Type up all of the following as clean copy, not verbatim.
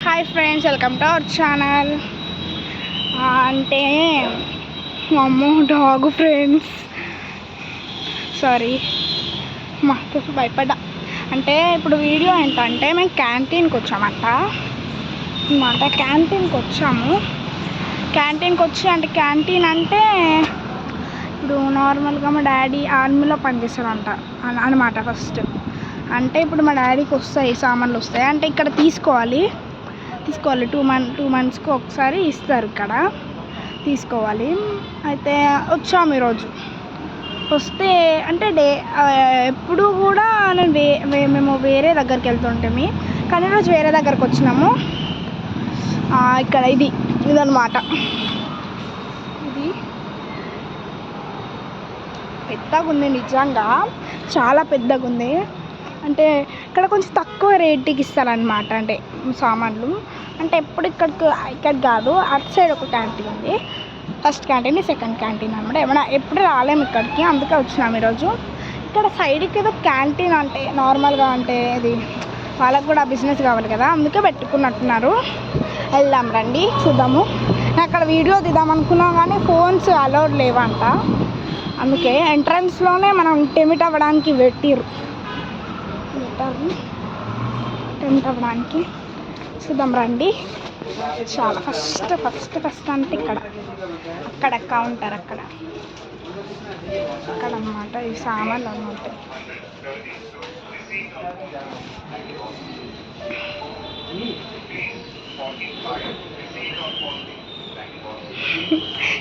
Hi friends, welcome to our channel. అంటే మా అమ్మ డాగ్ ఫ్రెండ్స్, సారీ మా భయపడ్డా. అంటే ఇప్పుడు వీడియో ఏంటంటే మేము క్యాంటీన్కి వచ్చామంట అనమాట. క్యాంటీన్కి వచ్చి అంటే క్యాంటీన్ అంటే ఇప్పుడు నార్మల్గా మా డాడీ ఆర్మీలో పనిచేస్తాడంట అనమాట. ఫస్ట్ అంటే ఇప్పుడు మా డాడీకి వస్తాయి సామాన్లు వస్తాయి అంటే ఇక్కడ తీసుకోవాలి 2 monthsకి ఒకసారి ఇస్తారు, ఇక్కడ తీసుకోవాలి. అయితే వచ్చాము ఈరోజు. వస్తే అంటే ఎప్పుడు కూడా మేము వేరే దగ్గరికి వెళ్తుంటాము, కానీ ఈరోజు వేరే దగ్గరకు వచ్చినాము. ఇక్కడ ఇదన్నమాట. ఇది పెద్దగా ఉంది, నిజంగా చాలా పెద్దగా ఉంది. అంటే ఇక్కడ కొంచెం తక్కువ రేటుకి ఇస్తారనమాట. అంటే సామాన్లు అంటే ఎప్పుడు ఇక్కడ కాదు, అటు సైడ్ ఒక క్యాంటీన్ ఉంది, ఫస్ట్ క్యాంటీన్ సెకండ్ క్యాంటీన్ అనమాట. ఎప్పుడు రాలేము ఇక్కడికి, అందుకే వచ్చినాము ఈరోజు. ఇక్కడ సైడ్కి ఏదో క్యాంటీన్ అంటే నార్మల్గా అంటే ఇది వాళ్ళకు కూడా బిజినెస్ కావాలి కదా, అందుకే పెట్టుకున్నట్టున్నారు. వెళ్దాం రండి, చూద్దాము. నేను అక్కడ వీడియో తీద్దాం అనుకున్నాం కానీ ఫోన్స్ అలౌడ్ లేవంట, అందుకే ఎంట్రన్స్లోనే మనం టెమిట్ అవ్వడానికి టెమిట్ అవ్వడానికి. చూద్దాం రండి. చాలా ఫస్ట్ అంటే అక్కడ కౌంటర్ అక్కడ అన్నమాట. ఈ సామాన్లు అన్నమాట.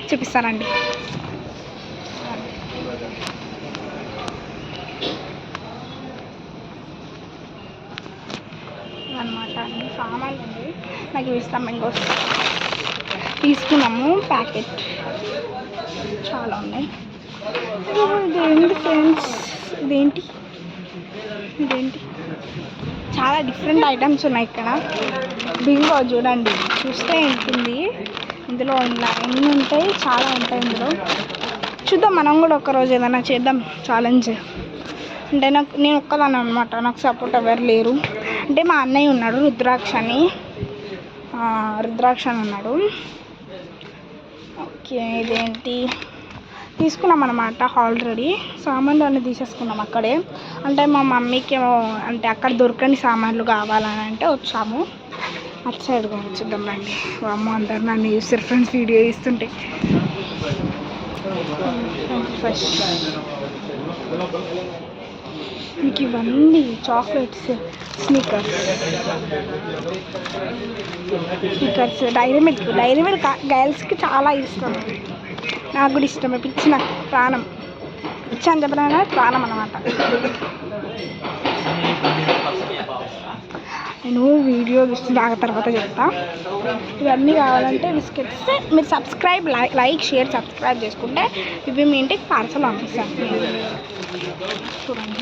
చూపిస్తానండి. అనమాట అన్ని సామాన్లు ఉంది. నాకు ఇస్తాం, మ్యాంగోస్ తీసుకున్నాము, ప్యాకెట్ చాలా ఉన్నాయి. ఇదేంటి ఫ్రెండ్స్, ఇదేంటి చాలా డిఫరెంట్ ఐటమ్స్ ఉన్నాయి ఇక్కడ. బింగో చూడండి, చూస్తే ఉంటుంది. ఇందులో ఇలా ఎన్ని ఉంటాయి, చాలా ఉంటాయి ఇందులో. చూద్దాం, మనం కూడా ఒకరోజు ఏదైనా చేద్దాం ఛాలెంజ్. అంటే నేను ఒక్కదాన్ని అనమాట, నాకు సపోర్ట్ ఎవరు లేరు. అంటే మా అన్నయ్య ఉన్నాడు, రుద్రాక్ష అని ఉన్నాడు. ఓకే, ఇదేంటి తీసుకున్నాం అనమాట. ఆల్రెడీ సామాన్లు అన్నీ తీసేసుకున్నాం అక్కడే. అంటే మా మమ్మీకి అంటే అక్కడ దొరకని సామాన్లు కావాలని అంటే వచ్చాము. అటు సైడ్ కూడా చూద్దాం రండి. అమ్మ అందరు నన్ను చూస్తారు ఫ్రెండ్స్ వీడియో ఇస్తుంటే. ఫ్రెష్ మీకు ఇవన్నీ చాక్లెట్స్, స్నీకర్స్, డైరీ మిల్క్ గర్ల్స్కి చాలా ఇష్టం. నాకు కూడా ఇష్టమే, పిచ్చి, నాకు ప్రాణం. పిచ్చి అని చెప్పిన ప్రాణం అన్నమాట. నేను వీడియో చూసి దాకా తర్వాత చెప్తా. ఇవన్నీ కావాలంటే బిస్కెట్స్ మీరు లైక్ షేర్ సబ్స్క్రైబ్ చేసుకుంటే ఇవి మీ ఇంటికి పార్సల్ పంపిస్తాను. చూడండి,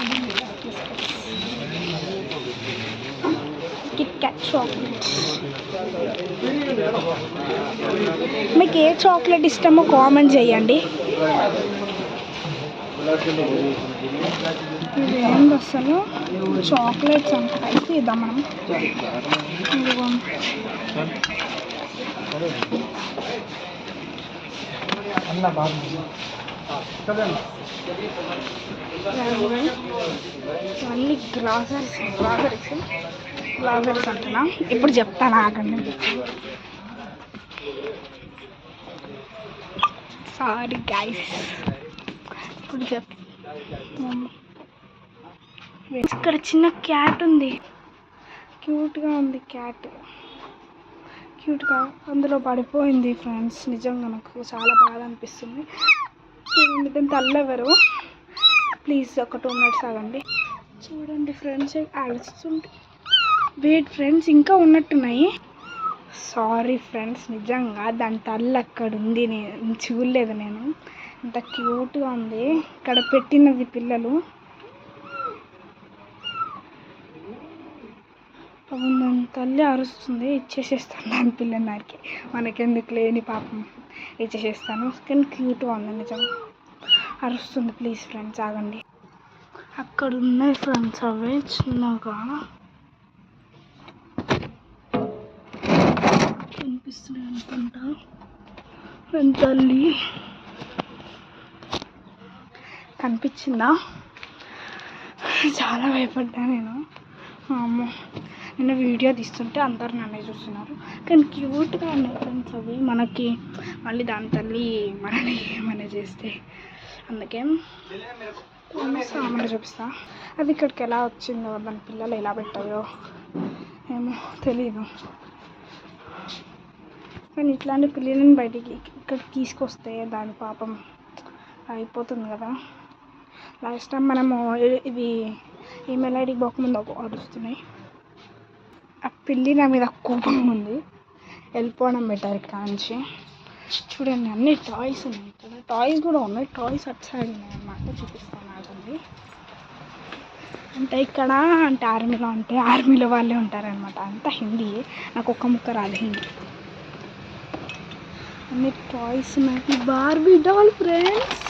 కిట్ క్యాట్ చాక్లెట్స్. మీకు ఏ చాక్లెట్ ఇష్టమో కామెంట్ చేయండి. ఇదేంటి అసలు చాక్లెట్స్ అంత కలిసి ఇద్దాం మనం. ఇవన్నీ గ్లాసరీస్ అంటున్నా, ఇప్పుడు చెప్తాను ఆగండి. సారీ గైస్, ఇప్పుడు ఇక్కడ చిన్న క్యాట్ ఉంది, క్యూట్గా ఉంది క్యూట్గా అందులో పడిపోయింది ఫ్రెండ్స్. నిజంగా నాకు చాలా బాధ అనిపిస్తుంది. దాని తల్లెవరు, ప్లీజ్ ఒక 2 minutes ఆగండి. చూడండి ఫ్రెండ్స్, అడుస్తుంటే వెయిట్ ఫ్రెండ్స్, ఇంకా ఉన్నట్టున్నాయి. సారీ ఫ్రెండ్స్, నిజంగా దాని తల్లి అక్కడ ఉంది, నేను చూడలేదు. నేను ఇంత క్యూట్గా ఉంది. ఇక్కడ పెట్టినది పిల్లలు. దాని తల్లి అరుస్తుంది, ఇచ్చేసేస్తాను దాని పిల్లలకి, మనకెందుకు లేని పాపం, ఇచ్చేసేస్తాను. కానీ క్యూట్గా ఉంది నిజంగా, అరుస్తుంది. ప్లీజ్ ఫ్రెండ్స్ ఆగండి. అక్కడ ఉన్నాయి ఫ్రెండ్స్ అవే చిన్నగా. కనిపిస్తుంది అనుకుంటా. తల్లి కనిపించిందా? చాలా భయపడ్డా నేను. అమ్మో, నేను వీడియో తీస్తుంటే అందరు నన్నే చూస్తున్నారు. కానీ క్యూట్గా ఉన్నాయి ఫ్రెండ్స్ అవి. మనకి మళ్ళీ దాని తల్లి మనల్ని ఏమైనా చేస్తే, అందుకే సామాన్లు చూపిస్తా. అది ఇక్కడికి ఎలా వచ్చిందో, దాని పిల్లలు ఎలా పెట్టాయో ఏమో తెలీదు. కానీ ఇట్లాంటి పిల్లలను బయటికి ఇక్కడికి తీసుకొస్తే దాని పాపం అయిపోతుంది కదా. లాస్ట్ టైం మనము ఇది ఈమెయిల్ ఐడికి పోకముందు అరుస్తున్నాయి. ఆ పిల్లి నా మీద కోపం ఉంది, వెళ్ళిపోవడం బెటర్ ఇక్కడ నుంచి. చూడండి అన్ని టాయ్స్ ఉన్నాయి ఇక్కడ. టాయ్స్ కూడా ఉన్నాయి, టాయ్స్ అటు సైడ్ ఉన్నాయి అన్నమాట. చూపిస్తాను ఆగండి. అంటే ఇక్కడ అంటే ఆర్మీలో వాళ్ళే ఉంటారనమాట. అంతా హిందీ, నాకు ఒక్క ముక్క రాదు హిందీ. అన్ని టాయ్స్ ఉన్నాయి. Barbie doll friends,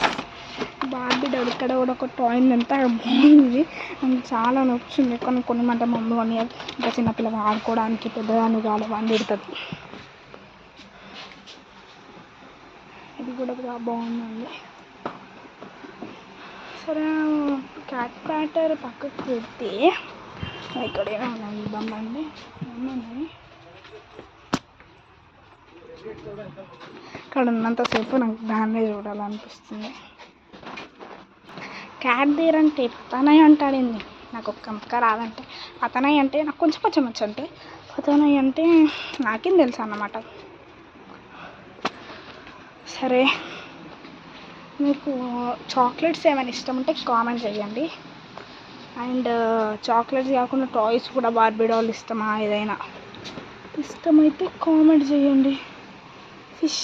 Barbie doll. ఇక్కడ కూడా ఒక టాయ్ అంతా బాగుంది, నాకు చాలా నచ్చింది. కొన్ని మంట మమ్మీ 1 year ఇంకా చిన్నపిల్లలు ఆడుకోవడానికి, పెద్దదాన్ని కాదు అని పెడుతుంది. ఇది కూడా బాగుందండి. సరే క్యాట్ ప్యాటర్ పక్కకు పెడితే ఇక్కడ ఏమన్నా ఇబ్బంది ఏమన్నాయి. ఇక్కడ ఉన్నంతసేపు నాకు దాన్నే చూడాలనిపిస్తుంది. క్యాట్ దేర్ అంటే పతనయ్య అంటాడింది. నాకు ఒక్క ముక్క రాదంటే. పతనయ్య అంటే నాకు కొంచెం వచ్చు. అంటే పతనయ్య అంటే నాకేం తెలుసు అన్నమాట. సరే, మీకు చాక్లెట్స్ ఏమైనా ఇష్టం ఉంటే కామెంట్ చేయండి. అండ్ చాక్లెట్స్ కాకుండా టాయ్స్ కూడా, బార్బీ డాల్ ఇష్టమా, ఏదైనా ఇష్టమైతే కామెంట్ చేయండి. ఫిష్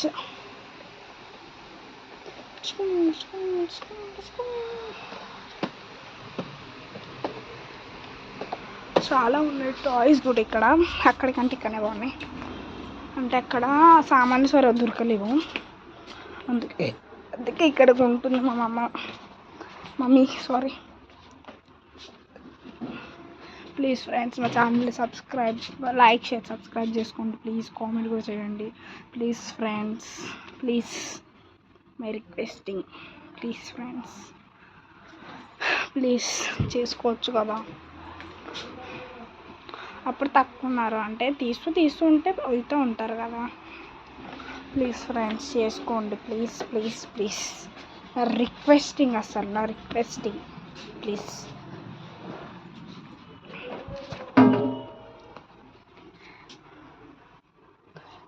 చాలా ఉన్నాయి టాయ్స్ కూడా ఇక్కడ. అక్కడికంటే ఇక్కడనే బాగున్నాయి. అంటే అక్కడ సామాన్లు సరే దొరకలేవు, అందుకే ఇక్కడ ఉంటుంది మా మమ్మీ. సారీ. ప్లీజ్ ఫ్రెండ్స్, మా ఛానల్ని లైక్ షేర్ సబ్స్క్రైబ్ చేసుకోండి ప్లీజ్. కామెంట్ కూడా చేయండి please friends. Please, my requesting. Please friends, please చేసుకోవచ్చు కదా. అప్పుడు తక్కువ ఉన్నారు అంటే తీస్తూ ఉంటే వెళ్తూ ఉంటారు కదా. ప్లీజ్ ఫ్రెండ్స్ చేసుకోండి ప్లీజ్ ప్లీజ్ ప్లీజ్. రిక్వెస్టింగ్, అసలు నా రిక్వెస్టింగ్ ప్లీజ్.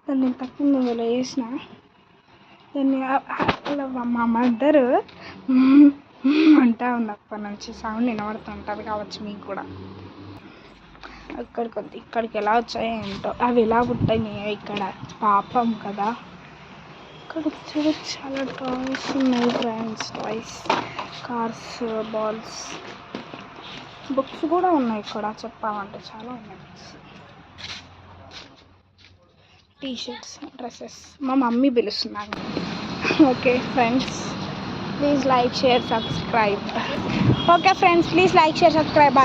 దాన్ని తక్కువ నేను వేసిన దాన్ని మా మదర్ అంటా ఉంది అప్పటి నుంచి. సౌండ్ వినబడుతుంటుంది కావచ్చు మీకు కూడా. ఇక్కడికి ఎలా వచ్చాయో ఏంటో, అవి ఎలా పుట్టాయి ఇక్కడ పాపం కదా. ఇక్కడ చాలా టాయ్స్ ఉన్నాయి friends. Toys, cars, balls, books కూడా ఉన్నాయి ఇక్కడ. చెప్పామంటే చాలా ఉన్నాయి బుక్స్, టీషర్ట్స్, డ్రెస్సెస్. మా మమ్మీ పిలుస్తున్నారు. Okay friends, please like share subscribe. Okay friends, please like share subscribe.